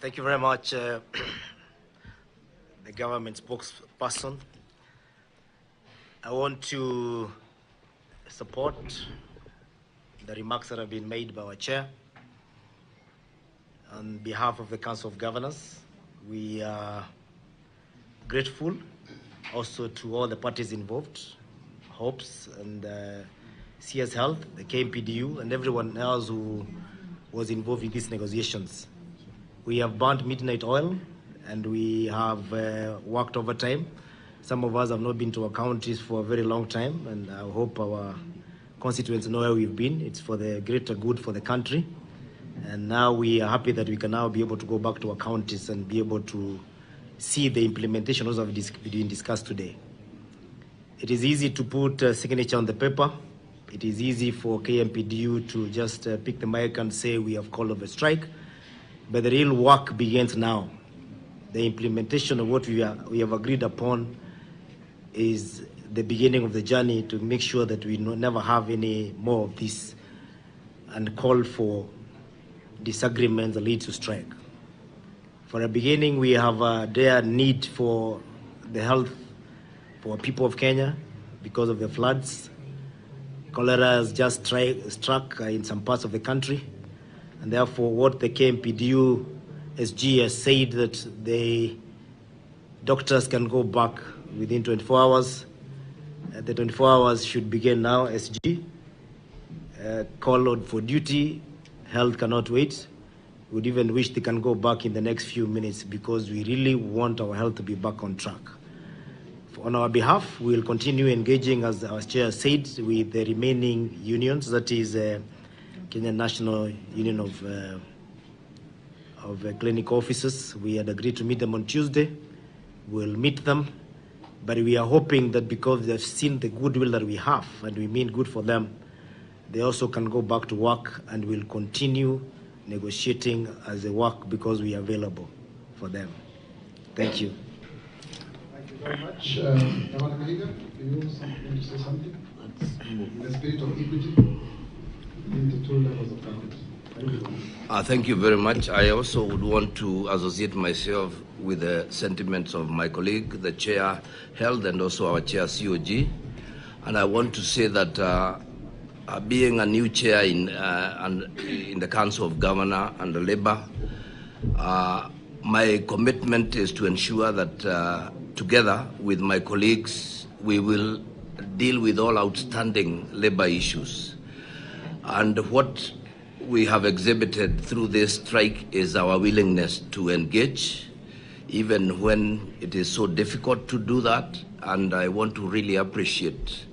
Thank you very much, the government spokesperson. I want to support the remarks that have been made by our chair. On behalf of the Council of Governors, we are grateful also to all the parties involved, HOPES and CS Health, the KMPDU, and everyone else who was involved in these negotiations. We have burnt midnight oil and we have worked overtime. Some of us have not been to our counties for a very long time, and I hope our constituents know where we've been. It's for the greater good for the country. And now we are happy that we can now be able to go back to our counties and be able to see the implementation also being discussed today. It is easy to put a signature on the paper. It is easy for KMPDU to just pick the mic and say we have called off a strike. But the real work begins now. The implementation of what we have agreed upon is the beginning of the journey to make sure that we never have any more of this and call for disagreements that lead to strike. For a beginning, we have a dire need for the health for people of Kenya because of the floods. Cholera has just struck in some parts of the country. And therefore, what the KMPDU SG has said that the doctors can go back within 24 hours. The 24 hours should begin now, SG. Call out for duty. Health cannot wait. We would even wish they can go back in the next few minutes because we really want our health to be back on track. On our behalf, we will continue engaging, as our chair said, with the remaining unions, that is Kenya National Union of Clinic Officers. We had agreed to meet them on Tuesday. We'll meet them, but we are hoping that because they've seen the goodwill that we have, and we mean good for them, they also can go back to work, and we'll continue negotiating as a work because we are available for them. Thank you. Thank you very much. Governor Maliga, do you want to say something? In the spirit of equity in the two levels of government. Thank you. Thank you very much. I also would want to associate myself with the sentiments of my colleague, the chair Health, and also our chair COG. And I want to say that being a new chair in the Council of Governors and the Labour, my commitment is to ensure that together with my colleagues, we will deal with all outstanding labour issues. And what we have exhibited through this strike is our willingness to engage, even when it is so difficult to do that. And I want to really appreciate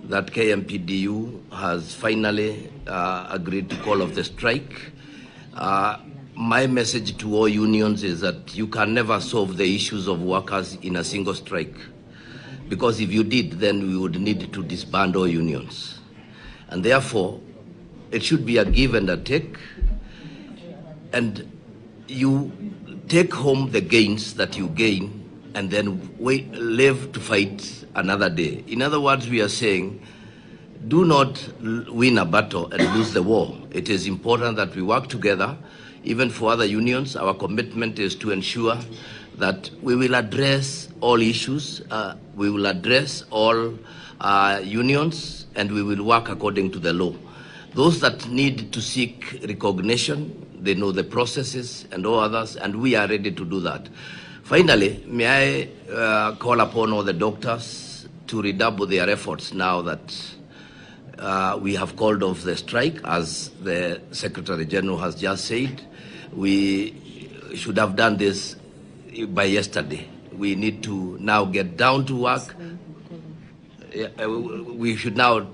that KMPDU has finally agreed to call off the strike. My message to all unions is that you can never solve the issues of workers in a single strike. Because if you did, then we would need to disband all unions. And therefore, it should be a give and a take. And you take home the gains that you gain and then live to fight another day. In other words, we are saying, do not win a battle and lose the war. It is important that we work together. Even for other unions, our commitment is to ensure that we will address all issues, we will address all unions, and we will work according to the law. Those that need to seek recognition, they know the processes and all others, and we are ready to do that. Finally, may I call upon all the doctors to redouble their efforts now that we have called off the strike, as the Secretary General has just said. We should have done this by yesterday. We need to now get down to work. We should now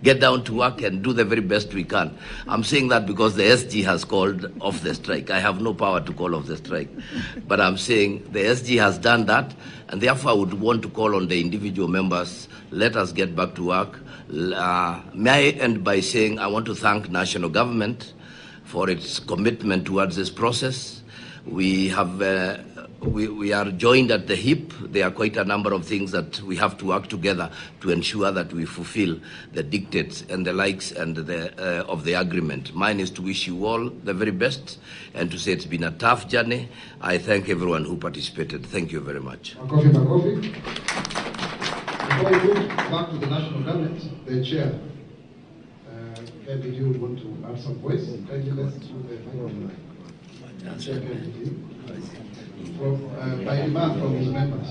get down to work and do the very best we can. I'm saying that because the SG has called off the strike. I have no power to call off the strike. But I'm saying the SG has done that, and therefore I would want to call on the individual members, let us get back to work. May I end by saying I want to thank national government for its commitment towards this process. We have we are joined at the hip. There are quite a number of things that we have to work together to ensure that we fulfill the dictates and the likes and of the agreement. Mine is to wish you all the very best and to say it's been a tough journey. I thank everyone who participated. Thank you very much. Makofi, makofi. Before we move back to the national government, the chair, maybe you want to add some voice. Kindly let's do the chair by demand from his members.